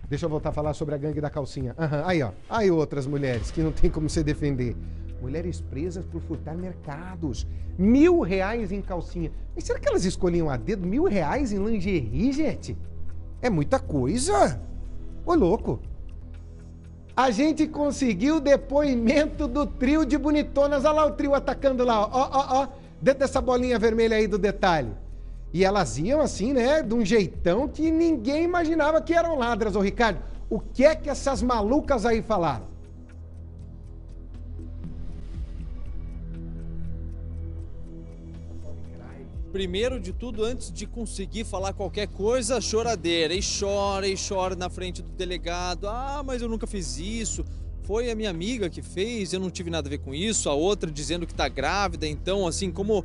Deixa eu voltar a falar sobre a gangue da calcinha. Aí, ó. Aí outras mulheres que não tem como se defender. Mulheres presas por furtar mercados. R$ 1.000 em calcinha. Mas será que elas escolhiam a dedo R$ 1.000 em lingerie, gente? É muita coisa. Ô, louco. A gente conseguiu o depoimento do trio de bonitonas. Olha lá o trio atacando lá, ó. Dentro dessa bolinha vermelha aí do detalhe. E elas iam assim, né, de um jeitão que ninguém imaginava que eram ladras, ô Ricardo. O que é que essas malucas aí falaram? Primeiro de tudo, antes de conseguir falar qualquer coisa, choradeira. E chora na frente do delegado. Ah, mas eu nunca fiz isso. Foi a minha amiga que fez, eu não tive nada a ver com isso. A outra dizendo que tá grávida. Então, assim, como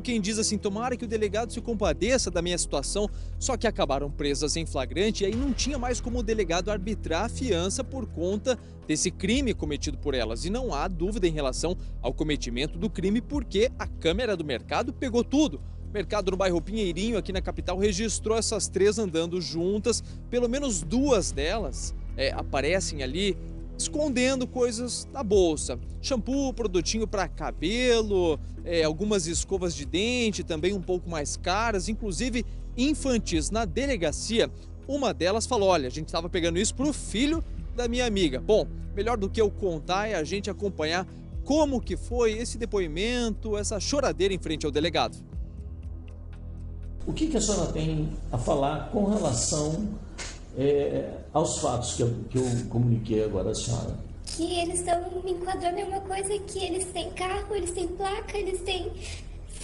quem diz assim, tomara que o delegado se compadeça da minha situação. Só que acabaram presas em flagrante e aí não tinha mais como o delegado arbitrar a fiança por conta desse crime cometido por elas. E não há dúvida em relação ao cometimento do crime, porque a câmera do mercado pegou tudo. O mercado no bairro Pinheirinho, aqui na capital, registrou essas três andando juntas. Pelo menos duas delas aparecem ali escondendo coisas na bolsa. Shampoo, produtinho para cabelo, algumas escovas de dente, também um pouco mais caras, inclusive infantis. Na delegacia, uma delas falou, olha, a gente estava pegando isso pro filho da minha amiga. Bom, melhor do que eu contar é a gente acompanhar como que foi esse depoimento, essa choradeira em frente ao delegado. O que a senhora tem a falar com relação aos fatos que eu comuniquei agora à senhora? Que eles estão me enquadrando em uma coisa que eles têm carro, eles têm placa, eles têm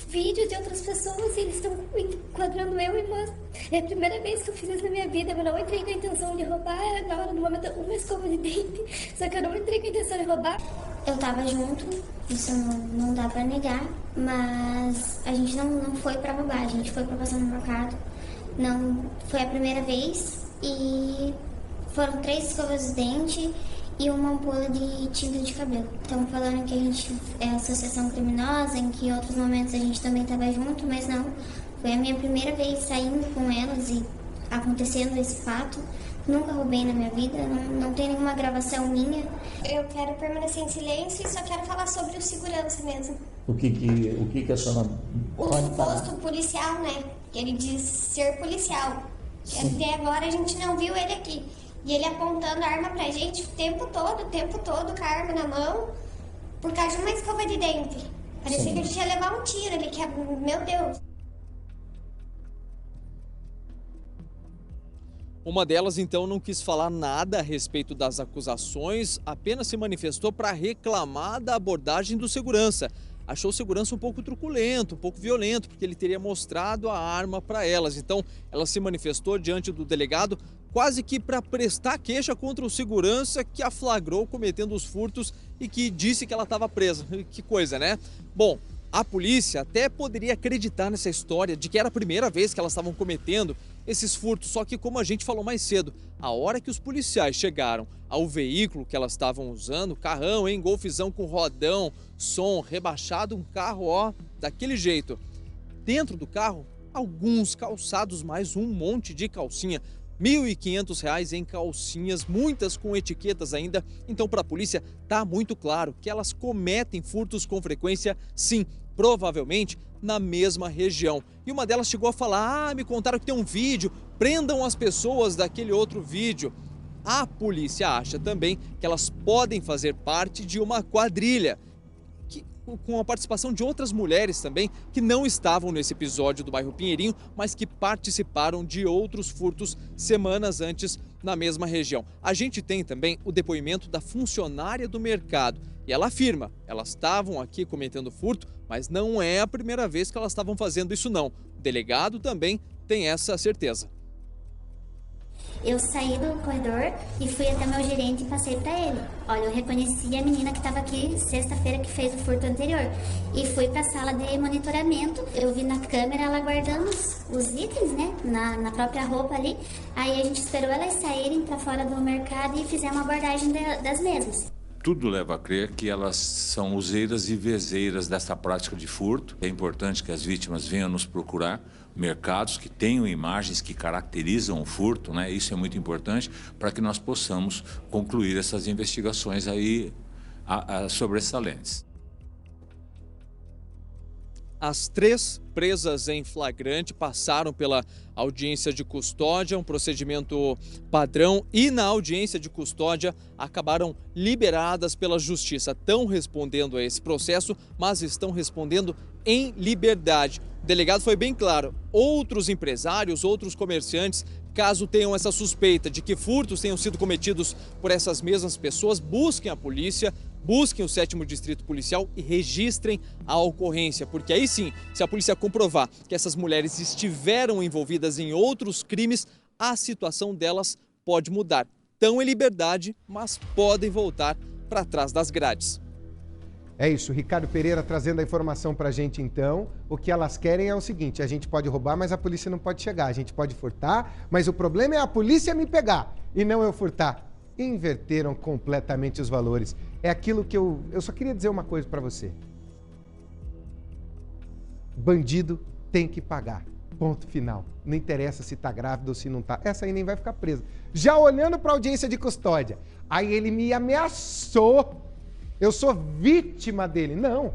vídeo de outras pessoas e eles estão enquadrando eu e moça. É a primeira vez que eu fiz isso na minha vida, eu não entrei com a intenção de roubar, na hora do momento uma escova de dente, só que eu não entrei com a intenção de roubar. Eu tava junto, isso não dá pra negar, mas a gente não foi pra roubar, a gente foi pra passar no mercado. Não foi a primeira vez e foram 3 escovas de dente e uma ampola de tinta de cabelo. Estão falando que a gente é associação criminosa, em que em outros momentos a gente também estava junto, mas não. Foi a minha primeira vez saindo com elas e acontecendo esse fato. Nunca roubei na minha vida, não tem nenhuma gravação minha. Eu quero permanecer em silêncio e só quero falar sobre o segurança mesmo. O que a senhora pode falar? O posto policial, né? Ele diz ser policial. Sim. Até agora a gente não viu ele aqui. E ele apontando a arma pra gente o tempo todo, com a arma na mão, por causa de uma escova de dente. Parecia Sim. que a gente ia levar um tiro ali, meu Deus. Uma delas, então, não quis falar nada a respeito das acusações, apenas se manifestou para reclamar da abordagem do segurança. Achou o segurança um pouco truculento, um pouco violento, porque ele teria mostrado a arma para elas. Então, ela se manifestou diante do delegado quase que para prestar queixa contra o segurança que a flagrou cometendo os furtos e que disse que ela estava presa. Que coisa, né? Bom, a polícia até poderia acreditar nessa história de que era a primeira vez que elas estavam cometendo esses furtos, só que como a gente falou mais cedo, a hora que os policiais chegaram ao veículo que elas estavam usando, carrão, hein, golfezão com rodão, som, rebaixado, um carro, ó, daquele jeito. Dentro do carro, alguns calçados, mais um monte de calcinha. R$ 1.500 em calcinhas, muitas com etiquetas ainda. Então, para a polícia, tá muito claro que elas cometem furtos com frequência, sim, provavelmente na mesma região. E uma delas chegou a falar, me contaram que tem um vídeo, prendam as pessoas daquele outro vídeo. A polícia acha também que elas podem fazer parte de uma quadrilha, com a participação de outras mulheres também, que não estavam nesse episódio do bairro Pinheirinho, mas que participaram de outros furtos semanas antes na mesma região. A gente tem também o depoimento da funcionária do mercado e ela afirma, elas estavam aqui cometendo furto, mas não é a primeira vez que elas estavam fazendo isso não. O delegado também tem essa certeza. Eu saí do corredor e fui até meu gerente e passei pra ele. Olha, eu reconheci a menina que estava aqui sexta-feira que fez o furto anterior. E fui pra sala de monitoramento. Eu vi na câmera ela guardando os itens, né? Na própria roupa ali. Aí a gente esperou elas saírem pra fora do mercado e fizemos uma abordagem das mesmas. Tudo leva a crer que elas são useiras e vezeiras dessa prática de furto. É importante que as vítimas venham nos procurar, mercados que tenham imagens que caracterizam o furto, né? Isso é muito importante para que nós possamos concluir essas investigações aí sobressalentes. As 3 presas em flagrante passaram pela audiência de custódia, um procedimento padrão, e na audiência de custódia acabaram liberadas pela justiça. Estão respondendo a esse processo, mas estão respondendo em liberdade. O delegado foi bem claro: outros empresários, outros comerciantes, caso tenham essa suspeita de que furtos tenham sido cometidos por essas mesmas pessoas, busquem a polícia, busquem o 7º Distrito Policial e registrem a ocorrência, porque aí sim, se a polícia comprovar que essas mulheres estiveram envolvidas em outros crimes, a situação delas pode mudar. Estão em liberdade, mas podem voltar para trás das grades. É isso, Ricardo Pereira trazendo a informação pra gente então. O que elas querem é o seguinte: a gente pode roubar, mas a polícia não pode chegar. A gente pode furtar, mas o problema é a polícia me pegar e não eu furtar. Inverteram completamente os valores. É aquilo que eu só queria dizer uma coisa pra você. Bandido tem que pagar. Ponto final. Não interessa se tá grávida ou se não tá. Essa aí nem vai ficar presa. Já olhando pra audiência de custódia, aí ele me ameaçou. Eu sou vítima dele. Não.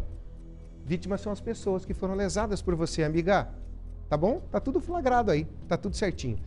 Vítimas são as pessoas que foram lesadas por você, amiga. Tá bom? Tá tudo flagrado aí. Tá tudo certinho.